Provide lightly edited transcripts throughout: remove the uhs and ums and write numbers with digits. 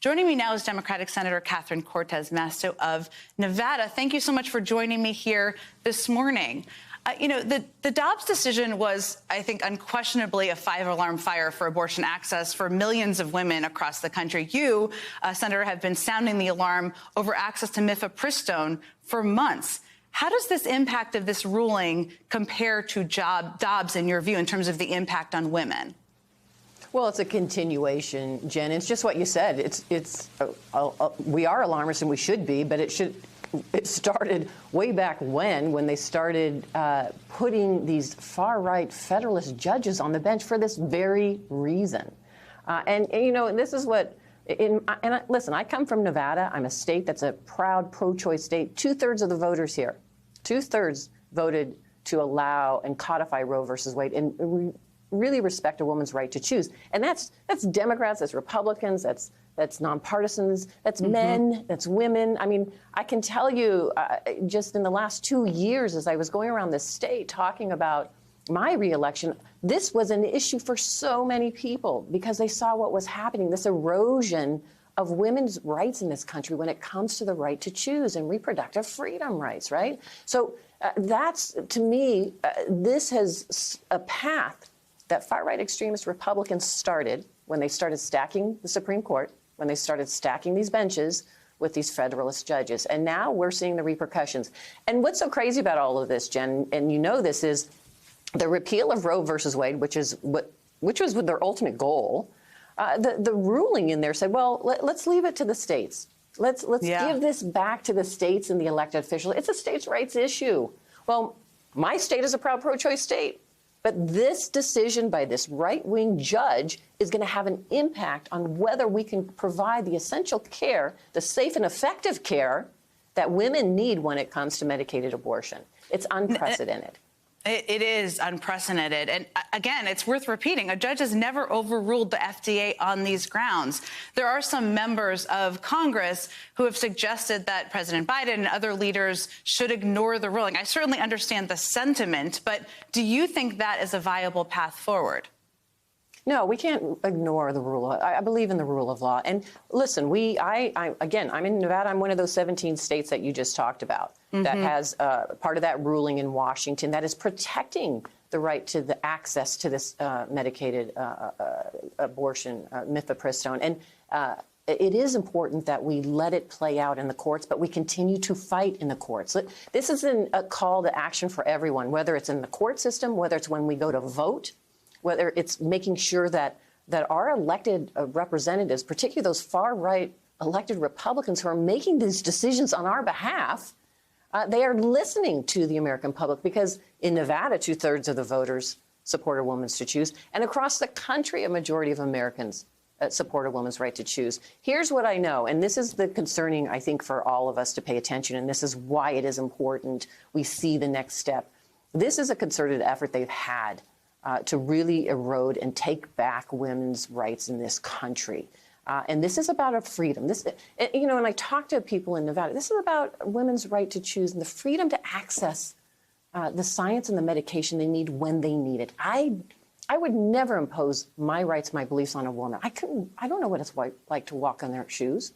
Joining me now is Democratic Senator Catherine Cortez Masto of Nevada. Thank you so much for joining me here this morning. The Dobbs decision was, I think, unquestionably a five-alarm fire for abortion access for millions of women across the country. You, Senator, have been sounding the alarm over access to mifepristone for months. How does this impact of this ruling compare to Dobbs, in your view, in terms of the impact on women? Well, it's a continuation, Jen. It's just what you said. We are alarmists, and we should be, but it started way back when they started putting these far-right Federalist judges on the bench for this very reason. And this is what. Listen, I come from Nevada. I'm a state that's a proud pro-choice state. 2/3 of the voters here, 2/3 voted to allow and codify Roe versus Wade, and we really respect a woman's right to choose. And that's Democrats, that's Republicans, that's nonpartisans, that's men, that's women. I mean, I can tell you, just in the last 2 years, as I was going around the state talking about my reelection, this was an issue for so many people because they saw what was happening, this erosion of women's rights in this country when it comes to the right to choose and reproductive freedom rights, right? So that's, to me, this has a path that far-right extremist Republicans started when they started stacking the Supreme Court, when they started stacking these benches with these Federalist judges. And now we're seeing the repercussions. And what's so crazy about all of this, Jen, and you know this, is the repeal of Roe versus Wade, which was their ultimate goal. The ruling in there said, well, let's leave it to the states. Let's give this back to the states and the elected officials. It's a states' rights issue. Well, my state is a proud pro-choice state. But this decision by this right-wing judge is going to have an impact on whether we can provide the essential care, the safe and effective care that women need when it comes to medicated abortion. It's unprecedented. It is unprecedented. And again, it's worth repeating. A judge has never overruled the FDA on these grounds. There are some members of Congress who have suggested that President Biden and other leaders should ignore the ruling. I certainly understand the sentiment, but do you think that is a viable path forward? No, we can't ignore the rule. I believe in the rule of law. And listen, again, I'm in Nevada. I'm one of those 17 states that you just talked about that has part of that ruling in Washington that is protecting the right to the access to this medicated abortion, mifepristone. And it is important that we let it play out in the courts, but we continue to fight in the courts. This isn't a call to action for everyone, whether it's in the court system, whether it's when we go to vote, whether it's making sure that our elected representatives, particularly those far-right elected Republicans who are making these decisions on our behalf, they are listening to the American public, because in Nevada, 2/3 of the voters support a woman's to choose. And across the country, a majority of Americans support a woman's right to choose. Here's what I know, and this is the concerning, I think, for all of us to pay attention, and this is why it is important we see the next step. This is a concerted effort they've had to really erode and take back women's rights in this country. And this is about a freedom. And I talk to people in Nevada. This is about women's right to choose and the freedom to access the science and the medication they need when they need it. I would never impose my rights, my beliefs on a woman. I don't know what it's like to walk in their shoes.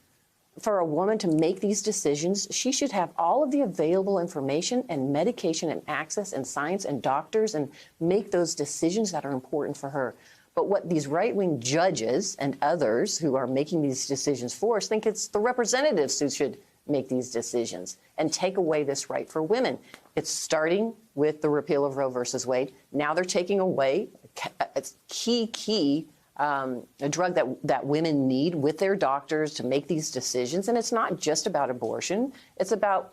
For a woman to make these decisions, she should have all of the available information and medication and access and science and doctors and make those decisions that are important for her. But what these right-wing judges and others who are making these decisions for us think it's the representatives who should make these decisions and take away this right for women. It's starting with the repeal of Roe versus Wade. Now they're taking away a key a drug that women need with their doctors to make these decisions. And it's not just about abortion. It's about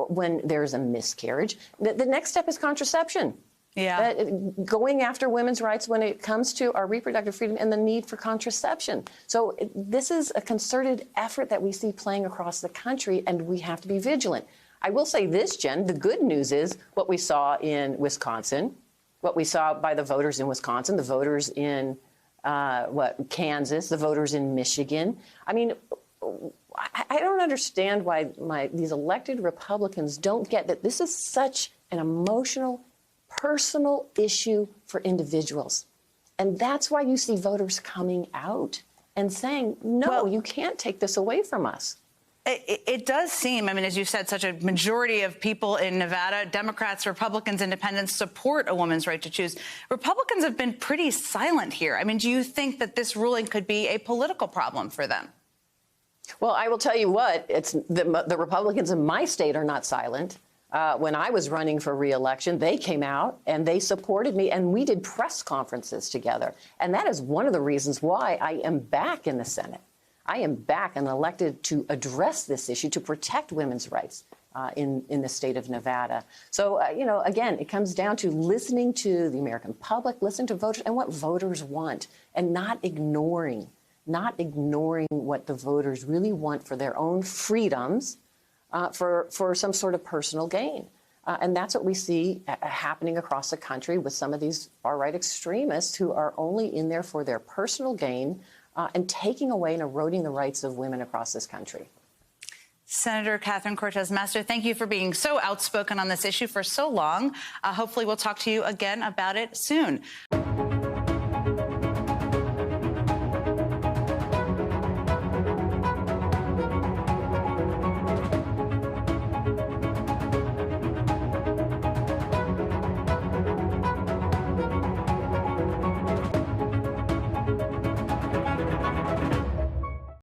when there's a miscarriage. The next step is contraception. Yeah. Going after women's rights when it comes to our reproductive freedom and the need for contraception. So this is a concerted effort that we see playing across the country, and we have to be vigilant. I will say this, Jen, the good news is what we saw in Wisconsin, what we saw by the voters in Wisconsin, the voters in Kansas, the voters in Michigan. I mean, I don't understand why these elected Republicans don't get that this is such an emotional, personal issue for individuals. And that's why you see voters coming out and saying, no, Well, you can't take this away from us. It does seem, I mean, as you said, such a majority of people in Nevada, Democrats, Republicans, independents, support a woman's right to choose. Republicans have been pretty silent here. I mean, do you think that this ruling could be a political problem for them? Well, I will tell you what, it's the Republicans in my state are not silent. When I was running for re-election, they came out and they supported me, and we did press conferences together. And that is one of the reasons why I am back in the Senate. I am back and elected to address this issue, to protect women's rights in the state of Nevada. So, you know, again, it comes down to listening to the American public, listening to voters and what voters want, and not ignoring what the voters really want for their own freedoms, for some sort of personal gain. And that's what we see happening across the country with some of these far-right extremists who are only in there for their personal gain, and taking away and eroding the rights of women across this country. Senator Catherine Cortez Masto, thank you for being so outspoken on this issue for so long. Hopefully we'll talk to you again about it soon.